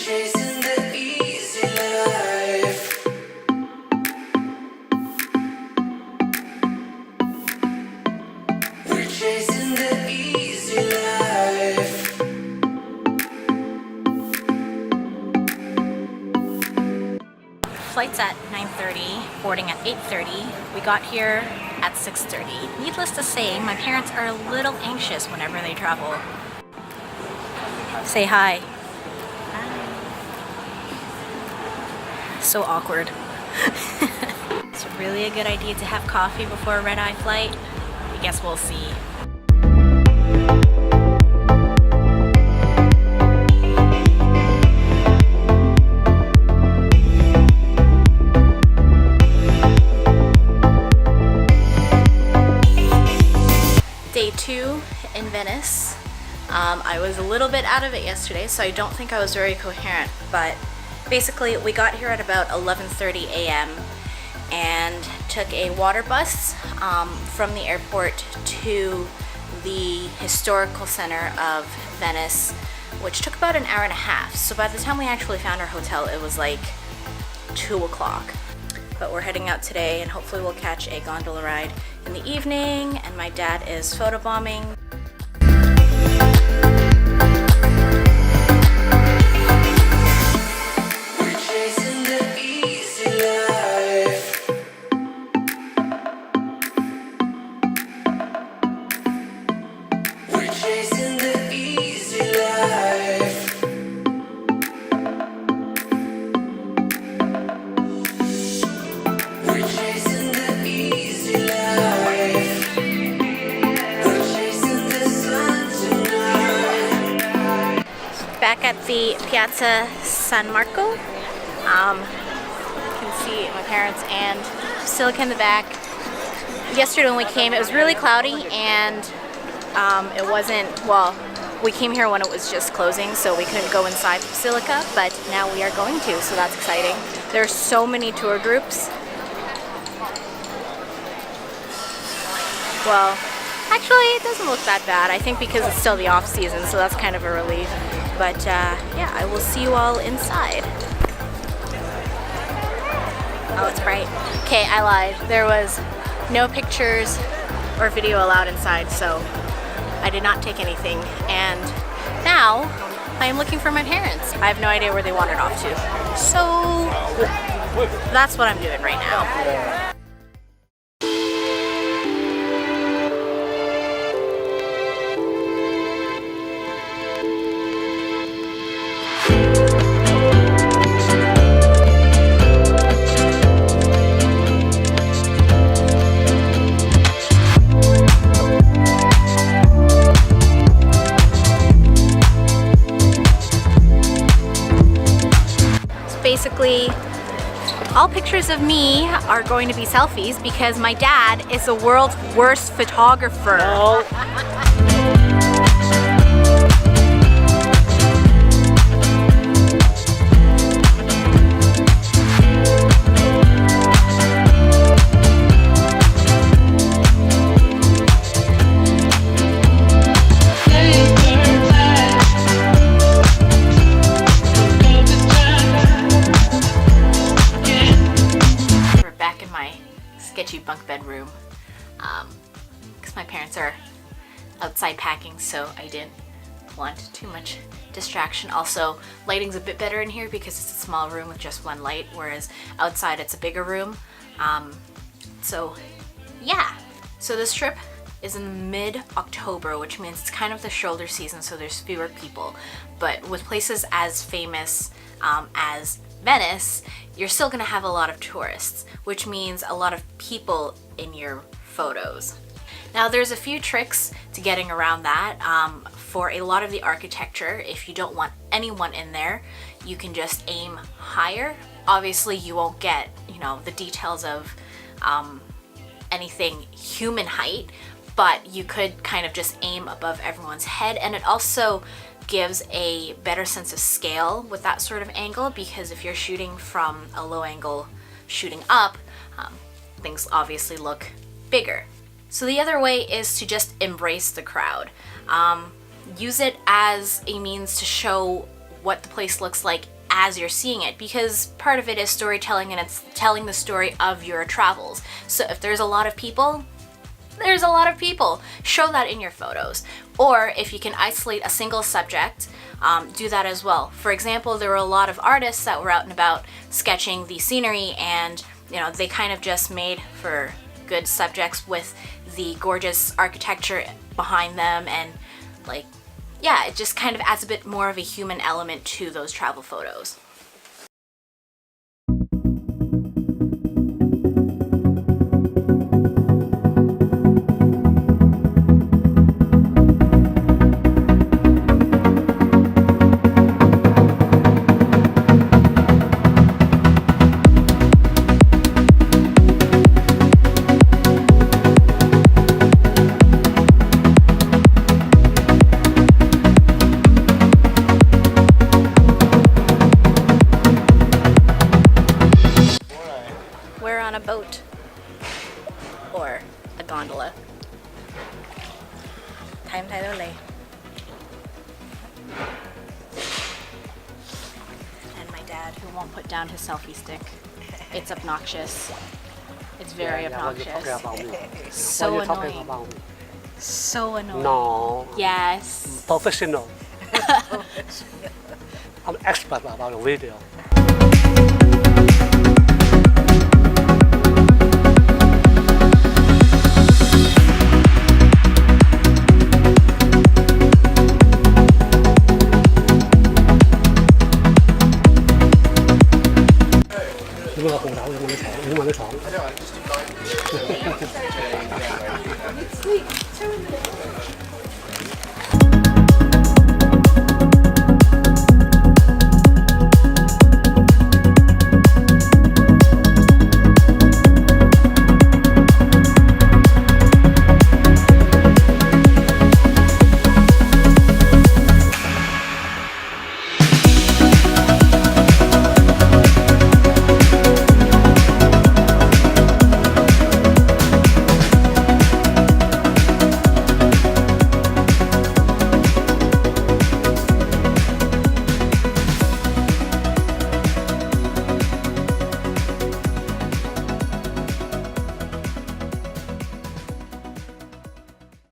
chasing the easy life. We're chasing the easy life. Flight's at 9:30, boarding at 8:30. We got here at 6:30. Needless to say, my parents are a little anxious whenever they travel. Say hi. Hi. So awkward. It's really a good idea to have coffee before a red-eye flight. I guess we'll see. Day 2 in Venice. I was a little bit out of it yesterday, so I don't think I was very coherent, but basically we got here at about 11:30 a.m. and took a water bus from the airport to the historical center of Venice, which took about an hour and a half. So by the time we actually found our hotel, it was like 2 o'clock. But we're heading out today and hopefully we'll catch a gondola ride in the evening, and my dad is photobombing. We're chasing the easy life. We're chasing the easy life. We're chasing the easy life. We're chasing the sun tonight. Back at the Piazza San Marco. You can see my parents and Basilica in the back. Yesterday when we came, it was really cloudy and it wasn't, well, we came here when it was just closing, so we couldn't go inside the Basilica, but now we are going to, so that's exciting. There are so many tour groups. Well, actually it doesn't look that bad. I think because it's still the off season, so that's kind of a relief. But yeah, I will see you all inside. Oh, it's bright. Okay, I lied. There was no pictures or video allowed inside, so I did not take anything. And now I am looking for my parents. I have no idea where they wandered off to. So that's what I'm doing right now. Basically, all pictures of me are going to be selfies because my dad is the world's worst photographer. No. Sketchy bunk bed room because my parents are outside packing, so I didn't want too much distraction. Also, lighting's a bit better in here because it's a small room with just one light, whereas outside it's a bigger room. So yeah, so this trip is in mid-October, which means it's kind of the shoulder season, so there's fewer people. But with places as famous as Venice, you're still gonna have a lot of tourists, which means a lot of people in your photos. Now there's a few tricks to getting around that. For a lot of the architecture, if you don't want anyone in there, you can just aim higher. Obviously you won't get, you know, the details of anything human height, but you could kind of just aim above everyone's head, and it also gives a better sense of scale with that sort of angle, because if you're shooting from a low angle shooting up, things obviously look bigger. So the other way is to just embrace the crowd. Use it as a means to show what the place looks like as you're seeing it, because part of it is storytelling and it's telling the story of your travels. So if there's a lot of people, there's a lot of people. Show that in your photos. Or if you can isolate a single subject, do that as well. For example, there were a lot of artists that were out and about sketching the scenery, and they kind of just made for good subjects with the gorgeous architecture behind them, and yeah, it just kind of adds a bit more of a human element to those travel photos. We're on a boat or a gondola. Time lay. And my dad, who won't put down his selfie stick. It's obnoxious. It's very obnoxious. So annoying. So annoying. No. Yes. Professional. I'm expert about video. Nhưng mà cùng đảo nhưng mà nó chọn